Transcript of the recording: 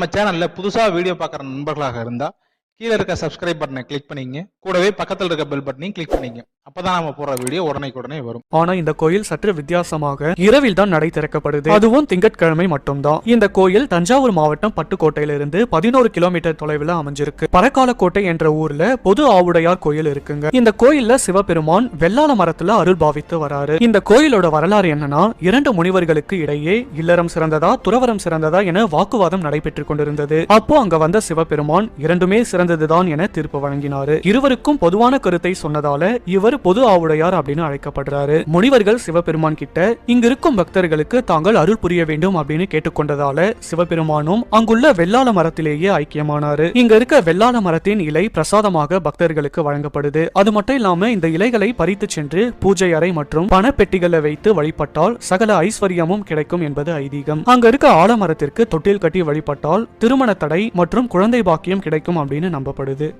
நம்ம சேனல்ல புதுசா வீடியோ பார்க்குற நண்பர்களாக இருந்தா கீழே இருக்க சப்ஸ்கிரைப் பட்டனை கிளிக் பண்ணிங்க. கூடவே பக்கத்தில் இருக்க பெல் பட்டனையும் கிளிக் பண்ணிங்க. அப்பதான் நம்ம போற வீடியோ உடனே வரும். ஆனா இந்த கோயில் சற்று வித்தியாசமாக இரவில் தான் நடை திறக்கப்படுது. அதுவும் திங்கட்கிழமை மட்டும்தான். இந்த கோயில் தஞ்சாவூர் மாவட்டம் பட்டுக்கோட்டையிலிருந்து 11 கிலோமீட்டர் தொலைவில் அமைஞ்சிருக்கு. பரக்காலக்கோட்டை என்ற ஊர்ல பொது ஆவுடையார் கோயில் இருக்குங்க. இந்த கோயில்ல சிவபெருமான் வெள்ளாள மரத்துல அருள் பாவித்து வராரு. இந்த கோயிலோட வரலாறு என்னன்னா, 2 முனிவர்களுக்கு இடையே இல்லறம் சிறந்ததா துறவரம் சிறந்ததா என வாக்குவாதம் நடைபெற்று கொண்டிருந்தது. அப்போ அங்க வந்த சிவபெருமான் இரண்டுமே சிறந்ததுதான் என தீர்ப்பு வழங்கினாரு. இருவருக்கும் பொதுவான கருத்தை சொன்னதால இவர் பொது ஆவுடையார் அப்படின்னு அழைக்கப்படுறாரு. முனிவர்கள் சிவபெருமான் கிட்ட இங்க இருக்கும் பக்தர்களுக்கு தாங்கள் அருள் புரிய வேண்டும் அப்படின்னு கேட்டுக்கொண்டதால சிவபெருமானும் அங்குள்ள வெள்ளாள மரத்திலேயே ஐக்கியமானாரு. இங்க இருக்க வெள்ளாள மரத்தின் இலை பிரசாதமாக பக்தர்களுக்கு வழங்கப்படுது. அது மட்டும் இல்லாம இந்த இலைகளை பறித்து சென்று பூஜை அறை மற்றும் பணப்பெட்டிகளை வைத்து வழிபட்டால் சகல ஐஸ்வர்யமும் கிடைக்கும் என்பது ஐதீகம். அங்க இருக்க ஆலமரத்திற்கு தொட்டில் கட்டி வழிபட்டால் திருமண தடை மற்றும் குழந்தை பாக்கியம் கிடைக்கும் அப்படின்னு நம்பப்படுது.